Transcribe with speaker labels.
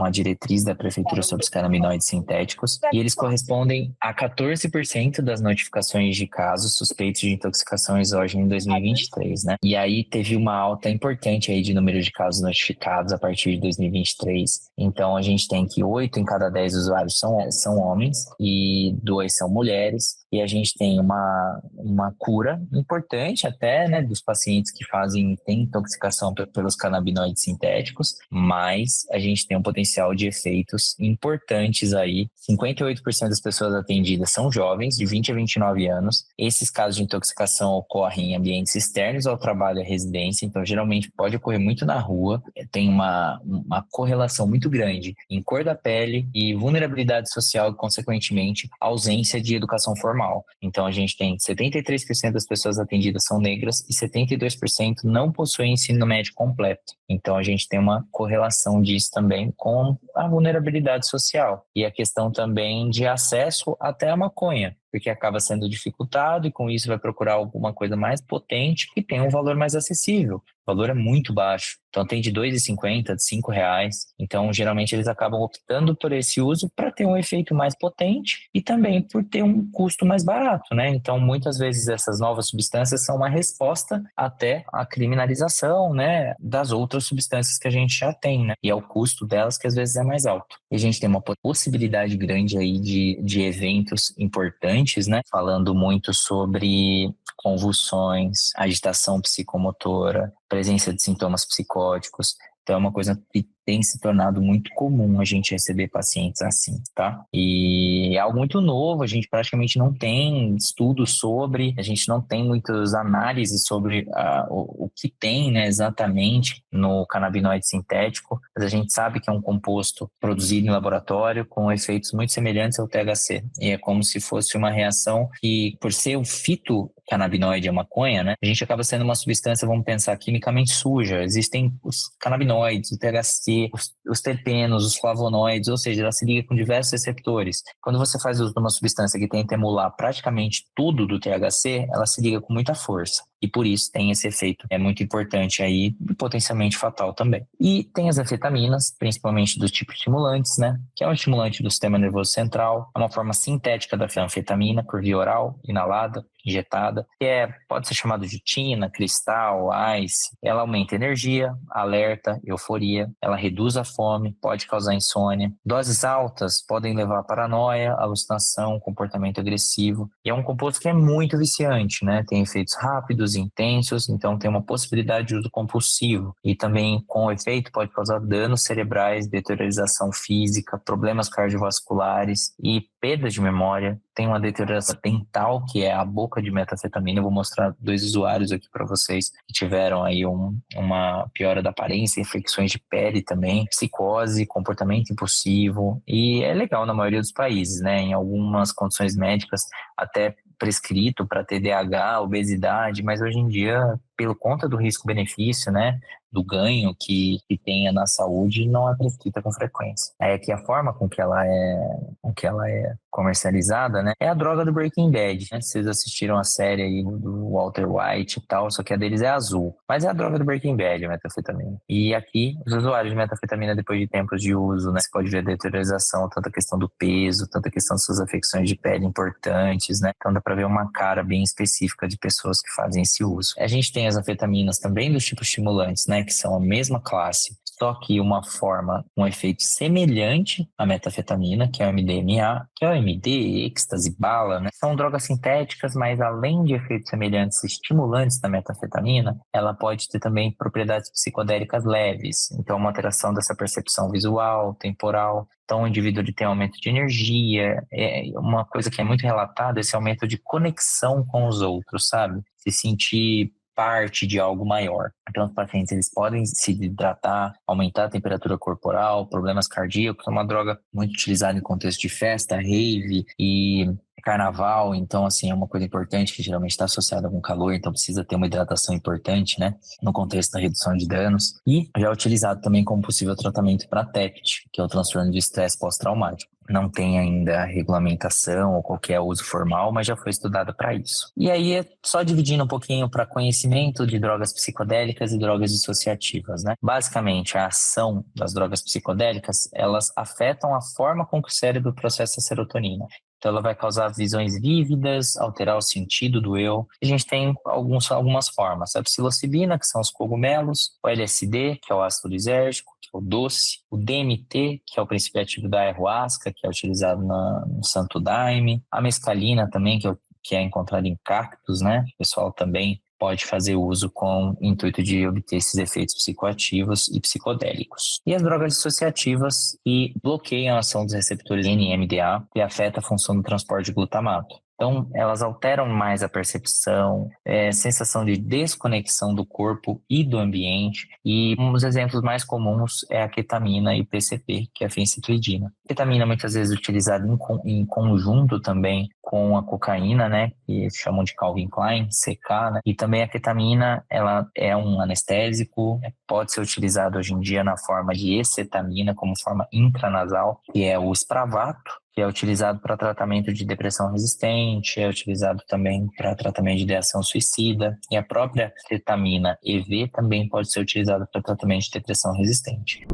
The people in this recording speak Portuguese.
Speaker 1: uma diretriz da Prefeitura sobre os canabinoides sintéticos, e eles correspondem a 14% das notificações de casos suspeitos de intoxicação exógena em 2023, né? E aí teve uma alta importante aí de número de casos notificados a partir de 2023. Então, a gente tem que 8 em cada 10 usuários são homens e 2 são mulheres. E a gente tem uma cura importante até, né, dos pacientes que têm intoxicação pelos canabinoides sintéticos, mas a gente tem um potencial de efeitos importantes aí. 58% das pessoas atendidas são jovens, de 20 a 29 anos. Esses casos de intoxicação ocorrem em ambientes externos ao trabalho e à residência, então geralmente pode ocorrer muito na rua. Tem uma correlação muito grande em cor da pele e vulnerabilidade social e, consequentemente, ausência de educação formal. Então, a gente tem 73% das pessoas atendidas são negras e 72% não possuem ensino médio completo. Então, a gente tem uma correlação disso também com a vulnerabilidade social e a questão também de acesso até a maconha, porque acaba sendo dificultado e com isso vai procurar alguma coisa mais potente que tem um valor mais acessível. O valor é muito baixo, então tem de R$ 2,50, de R$ 5. Então, geralmente, eles acabam optando por esse uso para ter um efeito mais potente e também por ter um custo mais barato, né? Então, muitas vezes, essas novas substâncias são uma resposta até à criminalização, né, das outras substâncias que a gente já tem, né? E é o custo delas que às vezes é mais alto. E a gente tem uma possibilidade grande aí de eventos importantes, né? Falando muito sobre convulsões, agitação psicomotora, presença de sintomas psicóticos. Então é uma coisa que tem se tornado muito comum a gente receber pacientes assim, tá? E é algo muito novo, a gente praticamente não tem estudos sobre, a gente não tem muitas análises sobre o que tem, né, exatamente no canabinoide sintético, mas a gente sabe que é um composto produzido em laboratório com efeitos muito semelhantes ao THC. E é como se fosse uma reação que, por ser o fitocannabinoide, a maconha, né, a gente acaba sendo uma substância, vamos pensar, quimicamente suja. Existem os canabinoides, o THC, os terpenos, os flavonoides, ou seja, ela se liga com diversos receptores. Quando você faz uso de uma substância que tenta emular praticamente tudo do THC, ela se liga com muita força. E por isso tem esse efeito, é muito importante aí e potencialmente fatal também. E tem as anfetaminas, principalmente dos tipos estimulantes, né? Que é um estimulante do sistema nervoso central, é uma forma sintética da anfetamina por via oral, inalada, injetada, que pode ser chamado de tina, cristal, ice. Ela aumenta a energia, alerta, euforia, ela reduz a fome, pode causar insônia. Doses altas podem levar a paranoia, alucinação, comportamento agressivo. E é um composto que é muito viciante, né? Tem efeitos rápidos, intensos, então tem uma possibilidade de uso compulsivo. E também, com o efeito, pode causar danos cerebrais, deteriorização física, problemas cardiovasculares e perda de memória. Tem uma deterioração dental, que é a boca de metanfetamina. Eu vou mostrar 2 usuários aqui para vocês que tiveram aí uma piora da aparência, infecções de pele também, psicose, comportamento impulsivo. E é legal na maioria dos países, né? Em algumas condições médicas, até prescrito para TDAH, obesidade, mas hoje em dia, pelo conta do risco-benefício, né, do ganho que tenha na saúde, não é prescrita com frequência. É que a forma com que ela é comercializada, né, é a droga do Breaking Bad, né? Vocês assistiram a série aí do Walter White e tal, só que a deles é azul. Mas é a droga do Breaking Bad, a metanfetamina. E aqui, os usuários de metanfetamina, depois de tempos de uso, né, você pode ver a deterioração, tanto a questão do peso, tanto a questão das suas afecções de pele importantes, né? Então dá para ver uma cara bem específica de pessoas que fazem esse uso. A gente tem as anfetaminas também dos tipos estimulantes, né, que são a mesma classe, só que uma forma, um efeito semelhante à metanfetamina, que é o MDMA, que é o MD, êxtase, bala, né? São drogas sintéticas, mas além de efeitos semelhantes e estimulantes da metanfetamina, ela pode ter também propriedades psicodélicas leves, então uma alteração dessa percepção visual, temporal. Então, o indivíduo ele tem aumento de energia, uma coisa que é muito relatada, esse aumento de conexão com os outros, sabe? Se sentir parte de algo maior. Então, os pacientes eles podem se hidratar, aumentar a temperatura corporal, problemas cardíacos. É uma droga muito utilizada em contexto de festa, rave e carnaval. Então, assim, é uma coisa importante que geralmente está associada com calor, então precisa ter uma hidratação importante, né, no contexto da redução de danos. E já é utilizado também como possível tratamento para TEPT, que é o transtorno de estresse pós-traumático. não tem ainda regulamentação ou qualquer uso formal, mas já foi estudada para isso. E aí, só dividindo um pouquinho para conhecimento de drogas psicodélicas e drogas dissociativas, né? Basicamente, a ação das drogas psicodélicas, elas afetam a forma com que o cérebro processa a serotonina. Então, ela vai causar visões vívidas, alterar o sentido do eu. A gente tem algumas formas. A psilocibina, que são os cogumelos, o LSD, que é o ácido lisérgico, que é o doce, o DMT, que é o princípio ativo da ayahuasca, que é utilizado no Santo Daime, a mescalina também, que é encontrada em cactos, né? O pessoal também pode fazer uso com o intuito de obter esses efeitos psicoativos e psicodélicos. E as drogas dissociativas que bloqueiam a ação dos receptores NMDA e afeta a função do transporte de glutamato. Então, elas alteram mais a percepção, sensação de desconexão do corpo e do ambiente. E um dos exemplos mais comuns é a ketamina e o PCP, que é a fenciclidina. A ketamina muitas vezes utilizada em conjunto também com a cocaína, né, que chamam de Calvin Klein, CK, né? E também a ketamina, ela é um anestésico, pode ser utilizado hoje em dia na forma de escetamina, como forma intranasal, que é o Spravato, que é utilizado para tratamento de depressão resistente, é utilizado também para tratamento de ideação suicida, e a própria ketamina EV também pode ser utilizada para tratamento de depressão resistente.